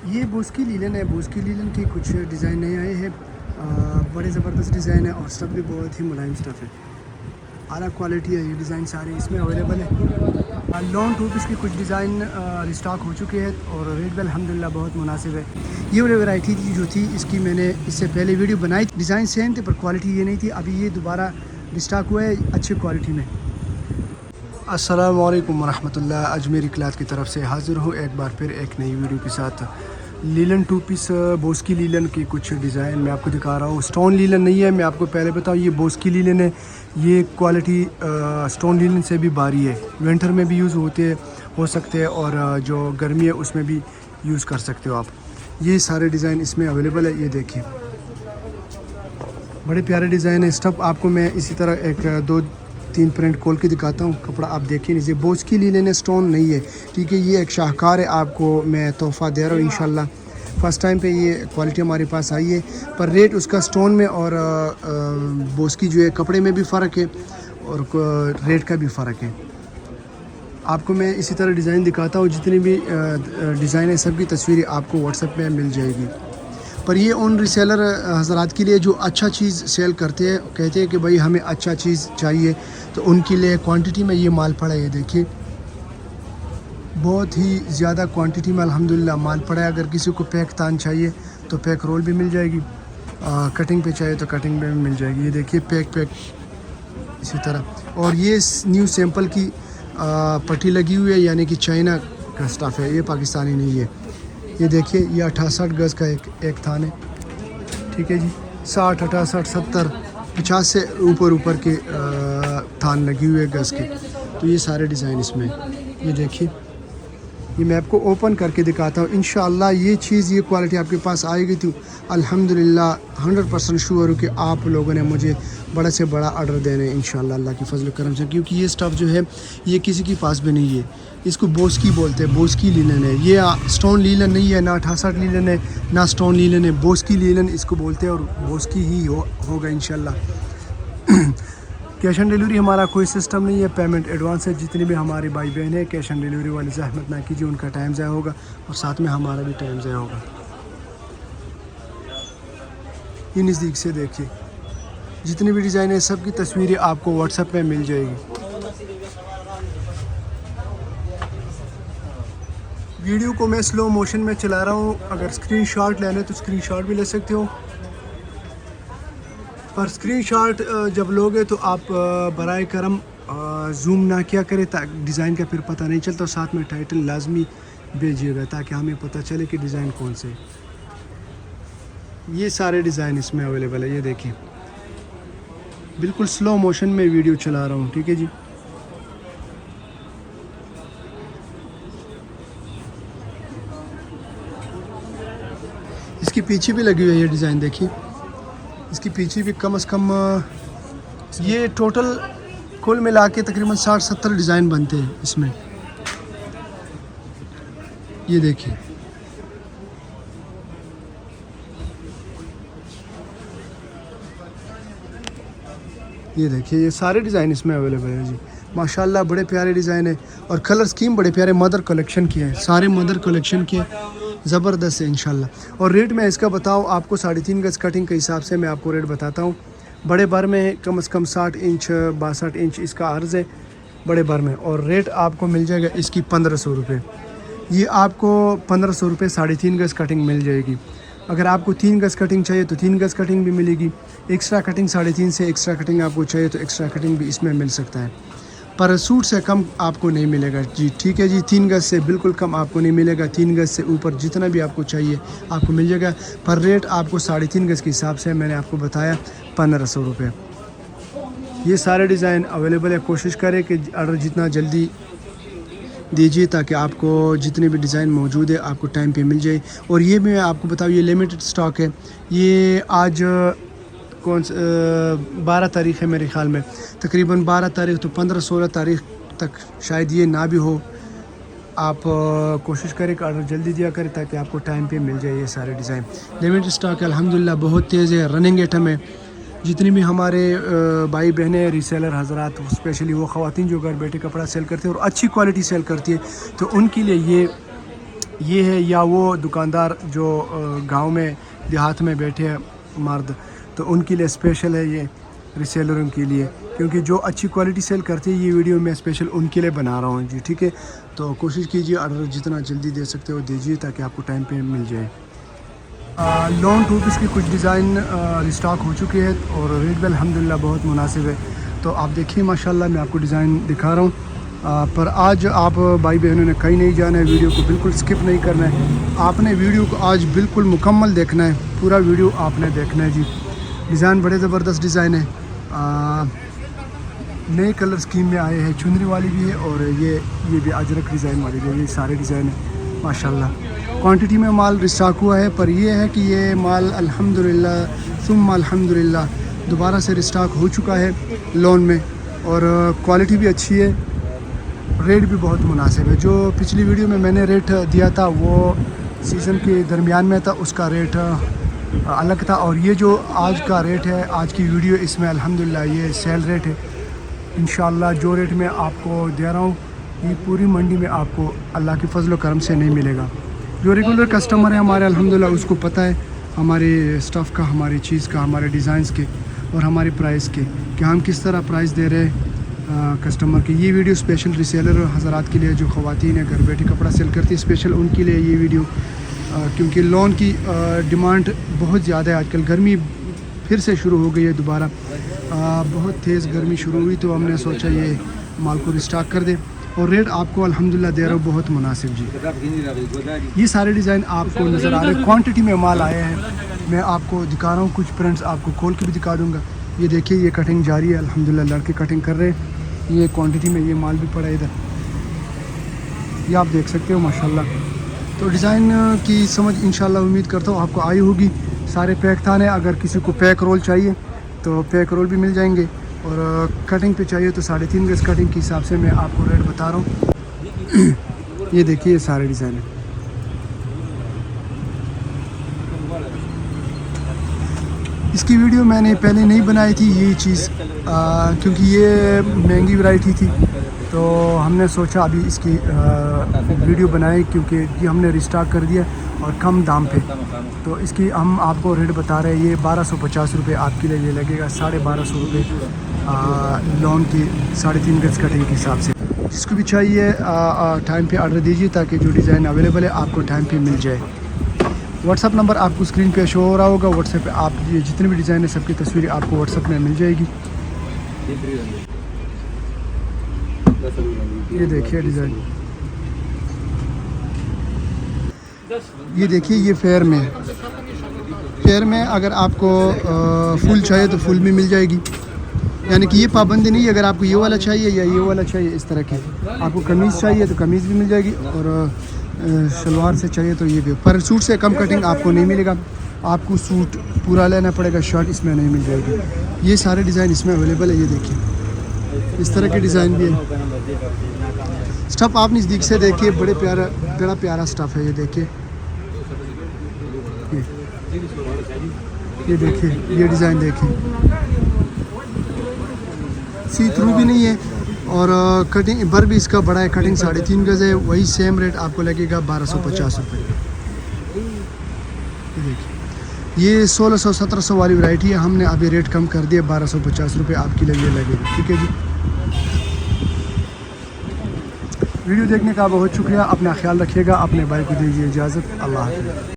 ये बोस की लीलन है। बोस की लीलन की कुछ डिज़ाइन नए आए हैं। बड़े ज़बरदस्त डिज़ाइन है और स्टफ़ भी बहुत ही मुलायम स्टफ़ है। आला क्वालिटी है। ये डिज़ाइन सारे इसमें अवेलेबल है। लॉन्ग टू पीस के कुछ डिज़ाइन रिस्टॉक हो चुके हैं और रेट भी अल्हम्दुलिल्लाह बहुत मुनासिब है। ये वाली वैरायटी जो थी इसकी मैंने इससे पहले वीडियो बनाई। डिज़ाइन सेम थे पर क्वालिटी ये नहीं थी। अभी ये दोबारा रिस्टॉक हुआ है अच्छी क्वालिटी में। अस्सलाम वालेकुम रहमतुल्लाह। अजमेरी क्लॉथ की तरफ से हाज़िर हूँ एक बार फिर एक नई वीडियो के साथ। लीलन टू पीस बोस की लीलन की कुछ डिज़ाइन मैं आपको दिखा रहा हूँ। स्टोन लीलन नहीं है, मैं आपको पहले बताऊँ ये बोस की लीलन है। ये क्वालिटी स्टोन लीलन से भी भारी है। विंटर में भी यूज़ हो सकते हैं और जो गर्मी है उसमें भी यूज़ कर सकते हो आप। ये सारे डिज़ाइन इसमें अवेलेबल है। ये देखिए बड़े प्यारे डिज़ाइन है। स्टफ आपको मैं इसी तरह एक दो तीन प्रिंट खोल के दिखाता हूँ। कपड़ा आप देखिए नीचे बोझ की लीलन स्टोन नहीं है, ठीक है। ये एक शाहकार है, आपको मैं तोहफ़ा दे रहा हूँ इंशाल्लाह। फ़र्स्ट टाइम पे ये क्वालिटी हमारे पास आई है, पर रेट उसका स्टोन में और बोझ की जो है कपड़े में भी फ़र्क है और रेट का भी फ़र्क है। आपको मैं इसी तरह डिज़ाइन दिखाता हूँ। जितनी भी डिज़ाइन है सब की तस्वीरें आपको व्हाट्सएप में मिल जाएगी। पर ये उन रीसेलर हज़रात के लिए जो अच्छा चीज़ सेल करते हैं, कहते हैं कि भाई हमें अच्छा चीज़ चाहिए, तो उनके लिए क्वांटिटी में ये माल पड़ा है। ये देखिए बहुत ही ज़्यादा क्वांटिटी में अल्हम्दुलिल्लाह माल पड़ा है। अगर किसी को पैक तान चाहिए तो पैक रोल भी मिल जाएगी, कटिंग पे चाहिए तो कटिंग में भी मिल जाएगी। ये देखिए पैक इसी तरह। और ये न्यू सैंपल की पट्टी लगी हुई है, यानी कि चाइना का स्टफ़ है, ये पाकिस्तानी नहीं है। ये देखिए ये 68 गज़ का एक थान है, ठीक है जी। 60 68 70 50 से ऊपर के थान लगी हुई है गज़ के। तो ये सारे डिज़ाइन इसमें। ये देखिए ये मैं आपको ओपन करके दिखाता हूँ। इंशाअल्लाह ये चीज़ ये क्वालिटी आपके पास आएगी तो अल्हम्दुलिल्लाह 100% श्योर हूँ कि आप लोगों ने मुझे बड़ा से बड़ा ऑर्डर देने इंशाअल्लाह अल्लाह की फजल करम से। क्योंकि ये स्टफ़ जो है ये किसी के पास भी नहीं है। इसको बोस की बोलते हैं, बोस की लीलन है। ये स्टोन लीलन नहीं है, ना 68 लीलन है ना स्टोन लीलन है, बोस की लीलन इसको बोलते हैं और बोस की ही होगा इंशाअल्लाह। कैश ऑन डिलीवरी हमारा कोई सिस्टम नहीं है, पेमेंट एडवांस है। जितने भी हमारे भाई बहन हैं कैश ऑन डिलीवरी वाली ज़हमत ना कीजिए, उनका टाइम ज़ाया होगा और साथ में हमारा भी टाइम ज़ाया होगा। ये नज़दीक से देखिए जितनी भी डिज़ाइन है सब की तस्वीरें आपको व्हाट्सएप में मिल जाएगी। वीडियो को मैं स्लो मोशन में चला रहा हूँ। अगर स्क्रीनशॉट लेना है तो स्क्रीनशॉट भी ले सकते हो, पर स्क्रीनशॉट जब लोगे तो आप बराए करम जूम ना किया करें, ताकि डिज़ाइन का फिर पता नहीं चलता। साथ में टाइटल लाजमी भेजिएगा ताकि हमें पता चले कि डिज़ाइन कौन से। ये सारे डिज़ाइन इसमें अवेलेबल है। ये देखिए बिल्कुल स्लो मोशन में वीडियो चला रहा हूँ, ठीक है जी। इसके पीछे भी लगी हुई है ये डिज़ाइन, देखिए इसके पीछे भी कम से कम ये टोटल कुल मिला के तकरीबन 60-70 डिज़ाइन बनते हैं इसमें। ये देखिए ये सारे डिज़ाइन इसमें अवेलेबल है जी। माशाल्लाह बड़े प्यारे डिज़ाइन है और कलर स्कीम बड़े प्यारे मदर कलेक्शन के हैं, सारे मदर कलेक्शन के ज़बरदस्त है इंशाल्लाह। और रेट मैं इसका बताऊँ आपको 3.5 गज़ कटिंग के हिसाब से मैं आपको रेट बताता हूँ। बड़े बार में है कम से कम 60 इंच 62 इंच इसका अर्ज़ है बड़े बार में, और रेट आपको मिल जाएगा इसकी 1500 रुपये। ये आपको 1500 रुपये 3.5 गज़ कटिंग मिल जाएगी। अगर आपको 3 गज़ कटिंग चाहिए तो 3 गज़ कटिंग भी मिलेगी। एक्स्ट्रा कटिंग 3.5 से एक्स्ट्रा कटिंग आपको चाहिए तो एक्स्ट्रा कटिंग भी इसमें मिल सकता है, पर सूट से कम आपको नहीं मिलेगा जी, ठीक है जी। 3 गज़ से बिल्कुल कम आपको नहीं मिलेगा। 3 गज़ से ऊपर जितना भी आपको चाहिए आपको मिल जाएगा, पर रेट आपको 3.5 गज़ के हिसाब से मैंने आपको बताया 1500 रुपये। ये सारे डिज़ाइन अवेलेबल है। कोशिश करें कि ऑर्डर जितना जल्दी दीजिए ताकि आपको जितने भी डिज़ाइन मौजूद है आपको टाइम पे मिल जाए। और ये भी मैं आपको बताऊँ ये लिमिटेड स्टॉक है। ये आज 12 तारीख़ है मेरे ख़्याल में, तकरीबन 12 तारीख़ तो 15-16 तारीख़ तक शायद ये ना भी हो। आप कोशिश करें कि ऑर्डर जल्दी दिया करें ताकि आपको टाइम पे मिल जाए। ये सारे डिज़ाइन लिमिटेड स्टॉक है अल्हम्दुलिल्लाह, बहुत तेज़ है, रनिंग आइटम है। जितनी भी हमारे भाई बहनें रीसेलर हज़रात, स्पेशली वो ख़वातीन जो घर बैठे कपड़ा सेल करते हैं और अच्छी क्वालिटी सेल करती है, तो उनके लिए ये ये है, या वो दुकानदार जो गांव में देहात में बैठे हैं मर्द, तो उनके लिए स्पेशल है ये, रीसेलरों के लिए, क्योंकि जो अच्छी क्वालिटी सेल करते हैं ये वीडियो मैं स्पेशल उनके लिए बना रहा हूँ जी। ठीक है, तो कोशिश कीजिए ऑर्डर जितना जल्दी दे सकते हो दीजिए ताकि आपको टाइम पे मिल जाए। लॉन्ग टू पीस के कुछ डिज़ाइन रिस्टॉक हो चुके हैं और रेट भी अल्हम्दुलिल्लाह बहुत मुनासिब है। तो आप देखिए माशाल्लाह मैं आपको डिज़ाइन दिखा रहा हूँ। पर आज आप भाई बहनों ने कहीं नहीं जाना है, वीडियो को बिल्कुल स्किप नहीं करना है, आपने वीडियो को आज बिल्कुल मुकम्मल देखना है, पूरा वीडियो आपने देखना है जी। डिज़ाइन बड़े ज़बरदस्त डिज़ाइन है, नए कलर स्कीम में आए हैं, चुनरी वाली भी है और ये भी अजरक डिज़ाइन वाली भी है। ये सारे डिज़ाइन है माशाल्लाह। क्वांटिटी में माल रिस्टॉक हुआ है, पर ये है कि ये माल अल्हम्दुलिल्लाह सुम्मा अल्हम्दुलिल्लाह दोबारा से रिस्टॉक हो चुका है लोन में, और क्वालिटी भी अच्छी है, रेट भी बहुत मुनासिब है। जो पिछली वीडियो में मैंने रेट दिया था वो सीज़न के दरमियान में था, उसका रेट अलग था, और ये जो आज का रेट है, आज की वीडियो, इसमें अल्हम्दुलिल्लाह ये सेल रेट है। इंशाल्लाह जो रेट मैं आपको दे रहा हूँ ये पूरी मंडी में आपको अल्लाह के फजल व करम से नहीं मिलेगा। जो रेगुलर कस्टमर है हमारे अल्हम्दुलिल्लाह उसको पता है हमारे स्टफ़ का, हमारी चीज़ का, हमारे डिज़ाइंस के और हमारे प्राइस के, कि हम किस तरह प्राइस दे रहे हैं कस्टमर के। ये वीडियो स्पेशल रिसेलर हज़रात के लिए, जो ख़वातीन है घर बैठे कपड़ा सेल करती है, स्पेशल उनके लिए ये वीडियो, क्योंकि लोन की डिमांड बहुत ज़्यादा है आजकल। गर्मी फिर से शुरू हो गई है दोबारा, बहुत तेज़ गर्मी शुरू हुई, तो हमने सोचा ये माल को रिस्टॉक कर दे, और रेट आपको अल्हम्दुलिल्लाह दे रहा हूँ बहुत मुनासिब जी। ये सारे डिज़ाइन आपको नज़र आ रहे हैं, क्वांटिटी में माल आए हैं। मैं आपको दिखा रहा हूँ कुछ प्रिंट्स, आपको खोल के भी दिखा दूँगा। ये देखिए ये कटिंग जारी है अल्हम्दुलिल्लाह, लड़के कटिंग कर रहे हैं। ये क्वांटिटी में ये माल भी पड़ा है इधर, ये आप देख सकते हो माशाल्लाह। तो डिज़ाइन की समझ इंशाल्लाह उम्मीद करता हूँ आपको आई होगी। सारे पैक थाने, अगर किसी को पैक रोल चाहिए तो पैक रोल भी मिल जाएंगे, और कटिंग पे चाहिए तो 3.5 गज कटिंग के हिसाब से मैं आपको रेट बता रहा हूँ। ये देखिए ये सारे डिज़ाइन है। इसकी वीडियो मैंने पहले नहीं बनाई थी ये चीज़, क्योंकि ये महंगी वैरायटी थी, तो हमने सोचा अभी इसकी वीडियो बनाएं, क्योंकि ये हमने रिस्टॉक कर दिया और कम दाम पे। तो इसकी हम आपको रेट बता रहे हैं, ये 1250 रुपये आपके लिए ये लगेगा, 1250 रुपये लोन की 3.5 गज कटिंग के हिसाब से। जिसको भी चाहिए टाइम पे ऑर्डर दीजिए ताकि जो डिज़ाइन अवेलेबल है आपको टाइम पे मिल जाए। व्हाट्सअप नंबर आपको स्क्रीन पे शो हो रहा होगा, व्हाट्सएप पे आप ये जितने भी डिज़ाइन है सबकी तस्वीरें आपको व्हाट्सएप में मिल जाएगी। ये देखिए डिज़ाइन, ये देखिए ये फेयर में अगर आपको फुल चाहिए तो फुल भी मिल जाएगी, यानी कि ये पाबंदी नहीं है, अगर आपको ये वाला चाहिए या ये वाला चाहिए इस तरह की, आपको कमीज़ चाहिए तो कमीज़ भी मिल जाएगी, और शलवार से चाहिए तो ये भी। पर सूट से कम कटिंग आपको नहीं मिलेगा, आपको सूट पूरा लेना पड़ेगा, शर्ट इसमें नहीं मिल जाएगी। ये सारे डिज़ाइन इसमें अवेलेबल है, ये देखिए इस तरह के डिज़ाइन भी है। स्टफ़ आप नज़दीक से देखिए, बड़ा प्यारा स्टफ़ है, ये देखिए, ये देखिए ये डिज़ाइन देखिए, सी थ्रू भी नहीं है, और कटिंग भर भी इसका बड़ा है, कटिंग 3.5 गज है। वही सेम रेट आपको लगेगा 1250 रुपये। ये देखिए ये 1600-1700 वाली वैरायटी है, हमने अभी रेट कम कर दिया, 1250 रुपये आपके लिए ये लगेगा। ठीक है जी, वीडियो देखने का बहुत शुक्रिया, अपना ख्याल रखिएगा, अपने भाई को दीजिए इजाज़त, अल्लाह हाफ़िज़।